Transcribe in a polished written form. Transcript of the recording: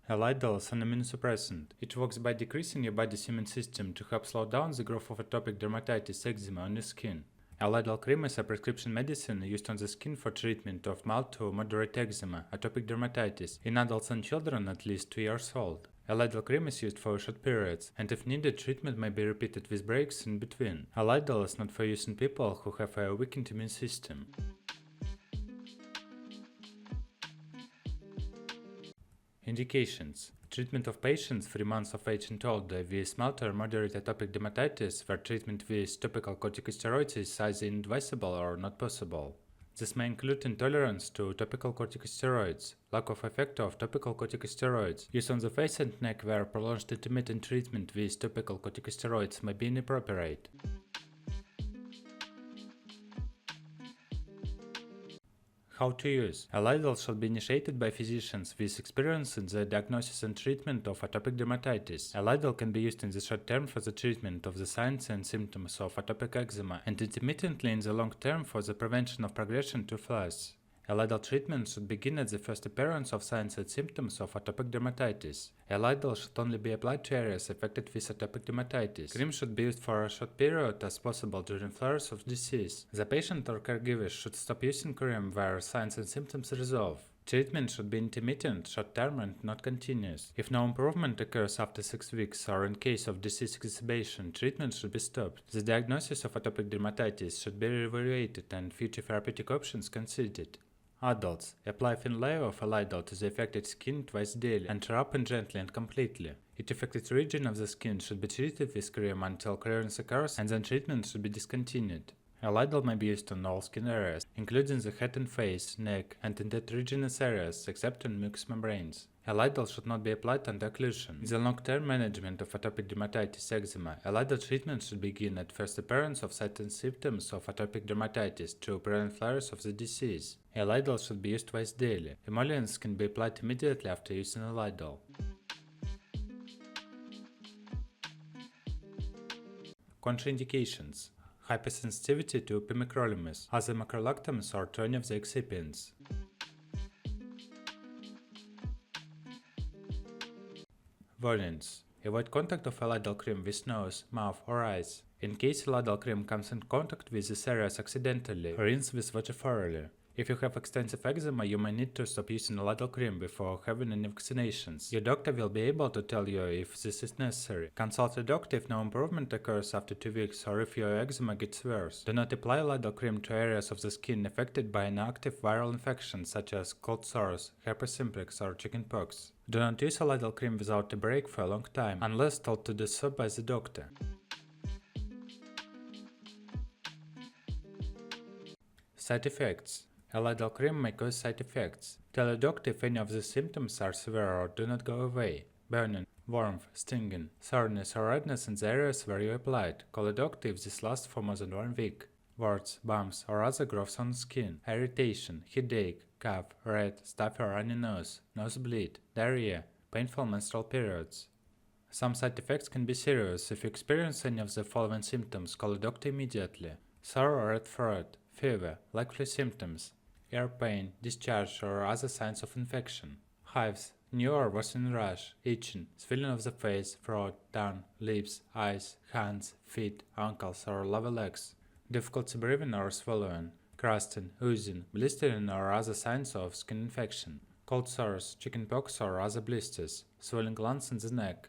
Elidel is an immunosuppressant. It works by decreasing your body's immune system to help slow down the growth of atopic dermatitis eczema on your skin. Elidel Cream is a prescription medicine used on the skin for treatment of mild to moderate eczema, atopic dermatitis, in adults and children at least 2 years old. Elidel Cream is used for short periods, and if needed, treatment may be repeated with breaks in between. Elidel is not for use in people who have a weakened immune system. Indications: treatment of patients 3 months of age and older with mild or moderate atopic dermatitis where treatment with topical corticosteroids is either inadvisable or not possible. This may include intolerance to topical corticosteroids, lack of effect of topical corticosteroids, use on the face and neck where prolonged intermittent treatment with topical corticosteroids may be inappropriate. How to use. Elidel should be initiated by physicians with experience in the diagnosis and treatment of atopic dermatitis. Elidel can be used in the short term for the treatment of the signs and symptoms of atopic eczema and intermittently in the long term for the prevention of progression to flares. Elidel treatment should begin at the first appearance of signs and symptoms of atopic dermatitis. Elidel should only be applied to areas affected with atopic dermatitis. Cream should be used for a short period as possible during flares of disease. The patient or caregivers should stop using cream where signs and symptoms resolve. Treatment should be intermittent, short-term and not continuous. If no improvement occurs after 6 weeks or in case of disease exacerbation, treatment should be stopped. The diagnosis of atopic dermatitis should be reevaluated and future therapeutic options considered. Adults, apply a thin layer of Elidel to the affected skin twice daily and rub in gently and completely. Each affected region of the skin should be treated with cream until clearance occurs and then treatment should be discontinued. Elidel may be used on all skin areas, including the head and face, neck, and intertriginous areas, except on mucous membranes. Elidel should not be applied under occlusion. In the long-term management of atopic dermatitis eczema, Elidel treatment should begin at first appearance of signs and symptoms of atopic dermatitis to prevent flares of the disease. Elidel should be used twice daily. Emollients can be applied immediately after using Elidel. Contraindications: hypersensitivity to pimecrolimus, other macrolactams, or to any of the excipients. Warnings: avoid contact of Elidel cream with nose, mouth, or eyes. In case Elidel cream comes in contact with these areas accidentally, rinse with water thoroughly. If you have extensive eczema, you may need to stop using Elidel cream before having any vaccinations. Your doctor will be able to tell you if this is necessary. Consult a doctor if no improvement occurs after 2 weeks or if your eczema gets worse. Do not apply Elidel cream to areas of the skin affected by an active viral infection such as cold sores, herpes simplex, or chickenpox. Do not use Elidel cream without a break for a long time, unless told to do so by the doctor. Side effects: Elidel cream may cause side effects. Tell a doctor if any of the symptoms are severe or do not go away. Burning, warmth, stinging, soreness or redness in the areas where you applied. Call a doctor if this lasts for more than 1 week. Warts, bumps or other growths on skin. Irritation, headache, cough, red, stuffy or runny nose, nosebleed, diarrhea, painful menstrual periods. Some side effects can be serious. If you experience any of the following symptoms, call a doctor immediately. Sore or red throat, fever, like flu symptoms, ear pain, discharge or other signs of infection, hives, new or worsening rash, itching, swelling of the face, throat, tongue, lips, eyes, hands, feet, ankles or lower legs, difficulty breathing or swallowing, crusting, oozing, blistering or other signs of skin infection, cold sores, chickenpox or other blisters, swelling glands in the neck,